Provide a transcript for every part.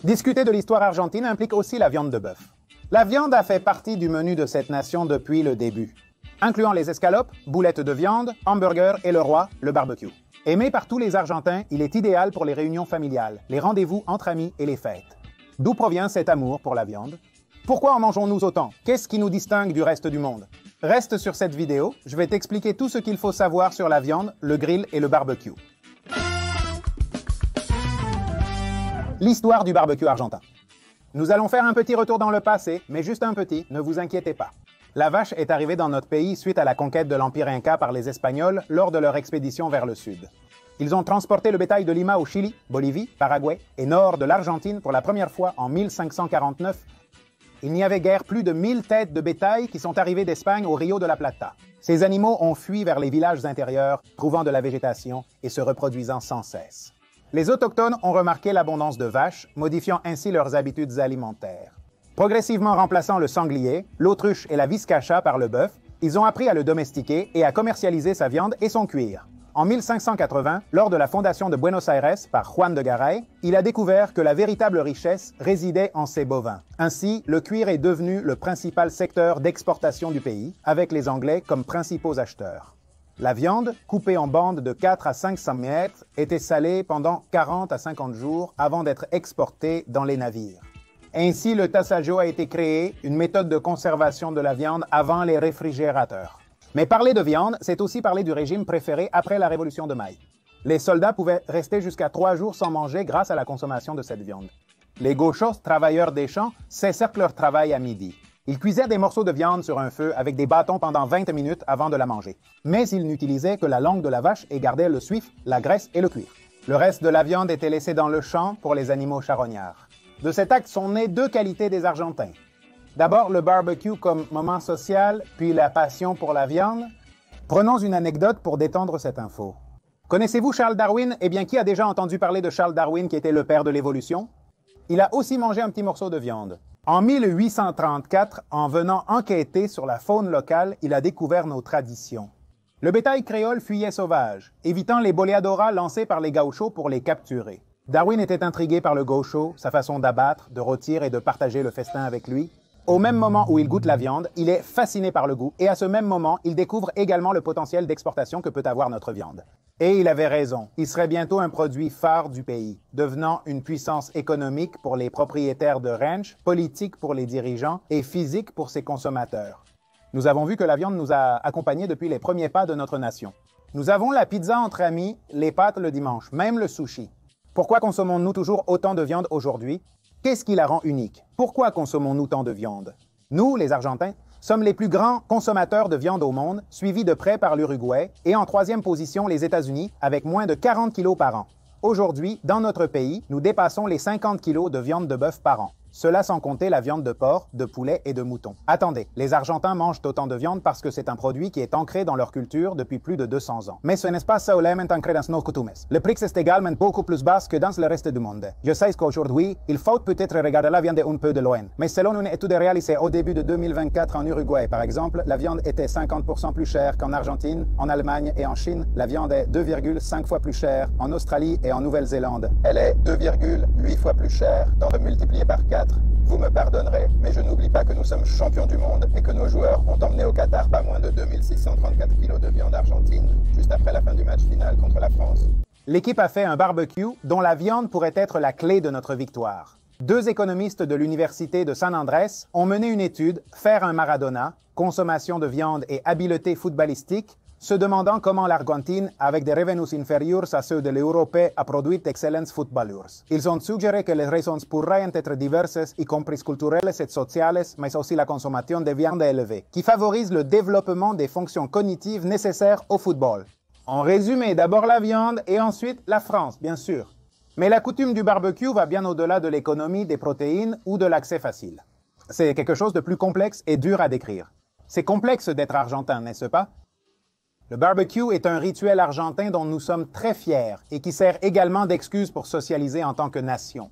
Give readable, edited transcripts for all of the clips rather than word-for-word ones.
Discuter de l'histoire argentine implique aussi la viande de bœuf. La viande a fait partie du menu de cette nation depuis le début, incluant les escalopes, boulettes de viande, hamburgers et le roi, le barbecue. Aimé par tous les Argentins, il est idéal pour les réunions familiales, les rendez-vous entre amis et les fêtes. D'où provient cet amour pour la viande? Pourquoi en mangeons-nous autant? Qu'est-ce qui nous distingue du reste du monde? Reste sur cette vidéo, je vais t'expliquer tout ce qu'il faut savoir sur la viande, le grill et le barbecue. L'histoire du barbecue argentin. Nous allons faire un petit retour dans le passé, mais juste un petit, ne vous inquiétez pas. La vache est arrivée dans notre pays suite à la conquête de l'Empire Inca par les Espagnols lors de leur expédition vers le sud. Ils ont transporté le bétail de Lima au Chili, Bolivie, Paraguay et nord de l'Argentine pour la première fois en 1549. Il n'y avait guère plus de 1000 têtes de bétail qui sont arrivées d'Espagne au Rio de la Plata. Ces animaux ont fui vers les villages intérieurs, trouvant de la végétation et se reproduisant sans cesse. Les Autochtones ont remarqué l'abondance de vaches, modifiant ainsi leurs habitudes alimentaires. Progressivement remplaçant le sanglier, l'autruche et la vizcacha par le bœuf, ils ont appris à le domestiquer et à commercialiser sa viande et son cuir. En 1580, lors de la fondation de Buenos Aires par Juan de Garay, il a découvert que la véritable richesse résidait en ses bovins. Ainsi, le cuir est devenu le principal secteur d'exportation du pays, avec les Anglais comme principaux acheteurs. La viande, coupée en bandes de 4 à 500 mètres, était salée pendant 40 à 50 jours avant d'être exportée dans les navires. Ainsi, le tassaggio a été créé, une méthode de conservation de la viande avant les réfrigérateurs. Mais parler de viande, c'est aussi parler du régime préféré après la Révolution de Maï. Les soldats pouvaient rester jusqu'à 3 jours sans manger grâce à la consommation de cette viande. Les gauchos, travailleurs des champs, cessèrent leur travail à midi. Ils cuisaient des morceaux de viande sur un feu avec des bâtons pendant 20 minutes avant de la manger. Mais ils n'utilisaient que la langue de la vache et gardaient le suif, la graisse et le cuir. Le reste de la viande était laissé dans le champ pour les animaux charognards. De cet acte sont nées deux qualités des Argentins. D'abord, le barbecue comme moment social, puis la passion pour la viande. Prenons une anecdote pour détendre cette info. Connaissez-vous Charles Darwin? Eh bien, qui a déjà entendu parler de Charles Darwin qui était le père de l'évolution? Il a aussi mangé un petit morceau de viande. En 1834, en venant enquêter sur la faune locale, il a découvert nos traditions. Le bétail créole fuyait sauvage, évitant les boleadoras lancés par les gauchos pour les capturer. Darwin était intrigué par le gaucho, sa façon d'abattre, de rôtir et de partager le festin avec lui. Au même moment où il goûte la viande, il est fasciné par le goût et à ce même moment, il découvre également le potentiel d'exportation que peut avoir notre viande. Et il avait raison, il serait bientôt un produit phare du pays, devenant une puissance économique pour les propriétaires de ranch, politique pour les dirigeants et physique pour ses consommateurs. Nous avons vu que la viande nous a accompagnés depuis les premiers pas de notre nation. Nous avons la pizza entre amis, les pâtes le dimanche, même le sushi. Pourquoi consommons-nous toujours autant de viande aujourd'hui? Qu'est-ce qui la rend unique? Pourquoi consommons-nous tant de viande? Nous, les Argentins, sommes les plus grands consommateurs de viande au monde, suivis de près par l'Uruguay, et en troisième position les États-Unis, avec moins de 40 kilos par an. Aujourd'hui, dans notre pays, nous dépassons les 50 kilos de viande de bœuf par an. Cela sans compter la viande de porc, de poulet et de mouton. Attendez, les Argentins mangent autant de viande parce que c'est un produit qui est ancré dans leur culture depuis plus de 200 ans. Mais ce n'est pas solamente ancré dans nos coutumes. Le prix est également beaucoup plus bas que dans le reste du monde. Je sais qu'aujourd'hui, il faut peut-être regarder la viande un peu de loin. Mais selon une étude réalisée au début de 2024 en Uruguay, par exemple, la viande était 50% plus chère qu'en Argentine, en Allemagne et en Chine. La viande est 2,5 fois plus chère en Australie et en Nouvelle-Zélande. Elle est 2,8 fois plus chère quand multipliée par 4. Vous me pardonnerez, mais je n'oublie pas que nous sommes champions du monde et que nos joueurs ont emmené au Qatar pas moins de 2634 kilos de viande argentine, juste après la fin du match final contre la France. L'équipe a fait un barbecue dont la viande pourrait être la clé de notre victoire. Deux économistes de l'Université de San Andrés ont mené une étude, Faire un Maradona, consommation de viande et habileté footballistique, se demandant comment l'Argentine, avec des revenus inférieurs à ceux de l'Europe, a produit d'excellents footballeurs. Ils ont suggéré que les raisons pourraient être diverses, y compris culturelles et sociales, mais aussi la consommation de viande élevée, qui favorise le développement des fonctions cognitives nécessaires au football. En résumé, d'abord la viande et ensuite la France, bien sûr. Mais la coutume du barbecue va bien au-delà de l'économie des protéines ou de l'accès facile. C'est quelque chose de plus complexe et dur à décrire. C'est complexe d'être argentin, n'est-ce pas? Le barbecue est un rituel argentin dont nous sommes très fiers et qui sert également d'excuse pour socialiser en tant que nation.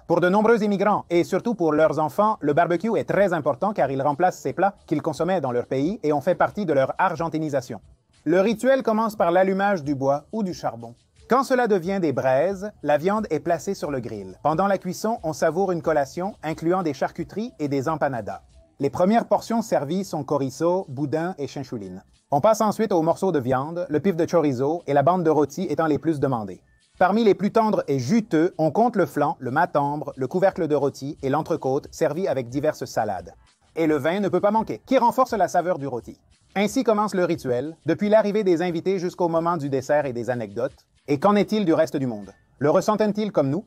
Pour de nombreux immigrants et surtout pour leurs enfants, le barbecue est très important car il remplace ces plats qu'ils consommaient dans leur pays et ont fait partie de leur argentinisation. Le rituel commence par l'allumage du bois ou du charbon. Quand cela devient des braises, la viande est placée sur le grill. Pendant la cuisson, on savoure une collation incluant des charcuteries et des empanadas. Les premières portions servies sont chorizo, boudin et chinchouline. On passe ensuite aux morceaux de viande, le pif de chorizo et la bande de rôti étant les plus demandés. Parmi les plus tendres et juteux, on compte le flan, le matambre, le couvercle de rôti et l'entrecôte servis avec diverses salades. Et le vin ne peut pas manquer, qui renforce la saveur du rôti. Ainsi commence le rituel, depuis l'arrivée des invités jusqu'au moment du dessert et des anecdotes. Et qu'en est-il du reste du monde? Le ressentent-ils comme nous?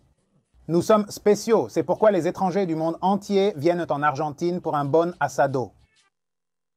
Nous sommes spéciaux, c'est pourquoi les étrangers du monde entier viennent en Argentine pour un bon asado.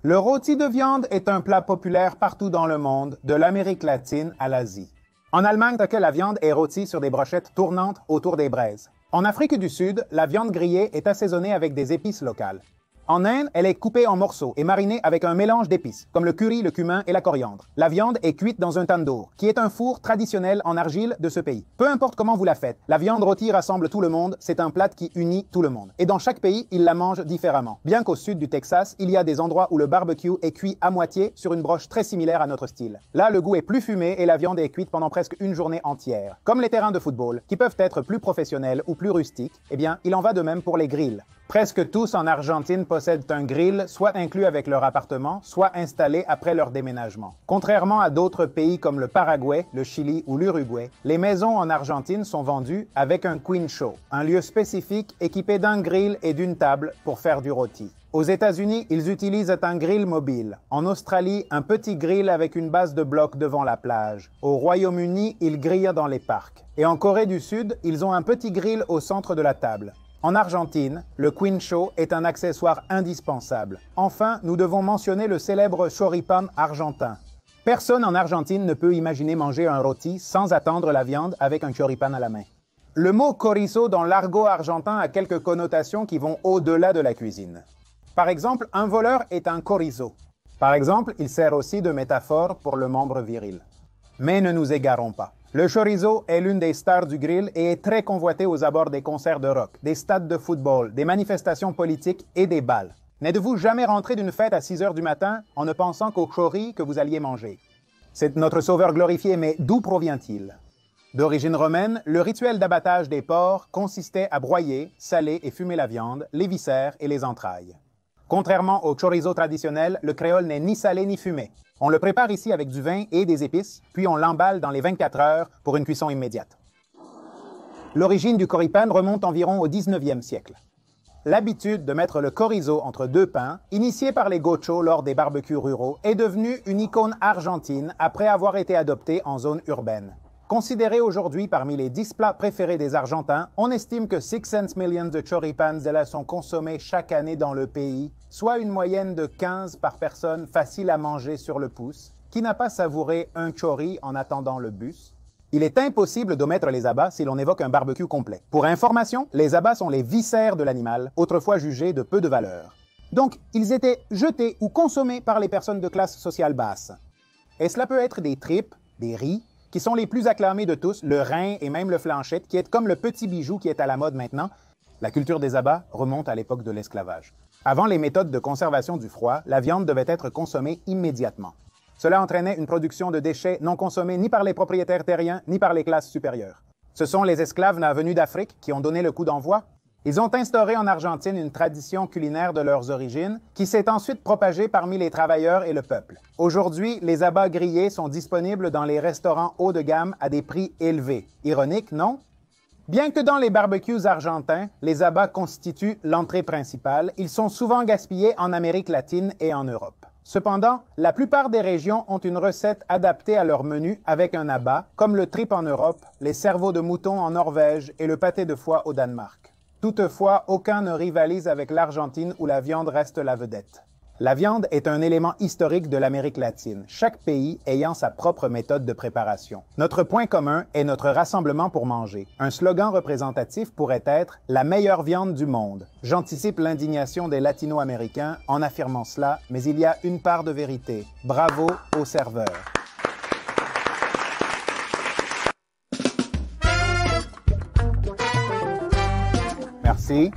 Le rôti de viande est un plat populaire partout dans le monde, de l'Amérique latine à l'Asie. En Allemagne, la viande est rôtie sur des brochettes tournantes autour des braises. En Afrique du Sud, la viande grillée est assaisonnée avec des épices locales. En Inde, elle est coupée en morceaux et marinée avec un mélange d'épices, comme le curry, le cumin et la coriandre. La viande est cuite dans un tandoor, qui est un four traditionnel en argile de ce pays. Peu importe comment vous la faites, la viande rôtie rassemble tout le monde, c'est un plat qui unit tout le monde. Et dans chaque pays, ils la mangent différemment. Bien qu'au sud du Texas, il y a des endroits où le barbecue est cuit à moitié sur une broche très similaire à notre style. Là, le goût est plus fumé et la viande est cuite pendant presque une journée entière. Comme les terrains de football, qui peuvent être plus professionnels ou plus rustiques, eh bien, il en va de même pour les grills. Presque tous en Argentine possèdent un grill, soit inclus avec leur appartement, soit installé après leur déménagement. Contrairement à d'autres pays comme le Paraguay, le Chili ou l'Uruguay, les maisons en Argentine sont vendues avec un quincho, un lieu spécifique équipé d'un grill et d'une table pour faire du rôti. Aux États-Unis, ils utilisent un grill mobile. En Australie, un petit grill avec une base de blocs devant la plage. Au Royaume-Uni, ils grillent dans les parcs. Et en Corée du Sud, ils ont un petit grill au centre de la table. En Argentine, le quincho est un accessoire indispensable. Enfin, nous devons mentionner le célèbre choripan argentin. Personne en Argentine ne peut imaginer manger un rôti sans attendre la viande avec un choripan à la main. Le mot chorizo dans l'argot argentin a quelques connotations qui vont au-delà de la cuisine. Par exemple, un voleur est un chorizo. Par exemple, il sert aussi de métaphore pour le membre viril. Mais ne nous égarons pas. Le chorizo est l'une des stars du grill et est très convoité aux abords des concerts de rock, des stades de football, des manifestations politiques et des bals. N'êtes-vous jamais rentré d'une fête à 6 heures du matin en ne pensant qu'au chori que vous alliez manger? C'est notre sauveur glorifié, mais d'où provient-il? D'origine romaine, le rituel d'abattage des porcs consistait à broyer, saler et fumer la viande, les viscères et les entrailles. Contrairement au chorizo traditionnel, le créole n'est ni salé ni fumé. On le prépare ici avec du vin et des épices, puis on l'emballe dans les 24 heures pour une cuisson immédiate. L'origine du choripan remonte environ au 19e siècle. L'habitude de mettre le chorizo entre deux pains, initiée par les gauchos lors des barbecues ruraux, est devenue une icône argentine après avoir été adoptée en zone urbaine. Considéré aujourd'hui parmi les 10 plats préférés des Argentins, on estime que 600 millions de choripans sont consommés chaque année dans le pays, soit une moyenne de 15 par personne facile à manger sur le pouce. Qui n'a pas savouré un chori en attendant le bus? Il est impossible d'omettre les abats si l'on évoque un barbecue complet. Pour information, les abats sont les viscères de l'animal, autrefois jugés de peu de valeur. Donc, ils étaient jetés ou consommés par les personnes de classe sociale basse. Et cela peut être des tripes, des riz, qui sont les plus acclamés de tous, le rein et même le flanchette, qui est comme le petit bijou qui est à la mode maintenant. La culture des abats remonte à l'époque de l'esclavage. Avant les méthodes de conservation du froid, la viande devait être consommée immédiatement. Cela entraînait une production de déchets non consommés ni par les propriétaires terriens ni par les classes supérieures. Ce sont les esclaves venus d'Afrique qui ont donné le coup d'envoi. Ils ont instauré en Argentine une tradition culinaire de leurs origines qui s'est ensuite propagée parmi les travailleurs et le peuple. Aujourd'hui, les abats grillés sont disponibles dans les restaurants haut de gamme à des prix élevés. Ironique, non? Bien que dans les barbecues argentins, les abats constituent l'entrée principale, ils sont souvent gaspillés en Amérique latine et en Europe. Cependant, la plupart des régions ont une recette adaptée à leur menu avec un abat, comme le trip en Europe, les cerveaux de mouton en Norvège et le pâté de foie au Danemark. Toutefois, aucun ne rivalise avec l'Argentine où la viande reste la vedette. La viande est un élément historique de l'Amérique latine, chaque pays ayant sa propre méthode de préparation. Notre point commun est notre rassemblement pour manger. Un slogan représentatif pourrait être « La meilleure viande du monde ». J'anticipe l'indignation des latino-américains en affirmant cela, mais il y a une part de vérité. Bravo aux serveurs. Merci.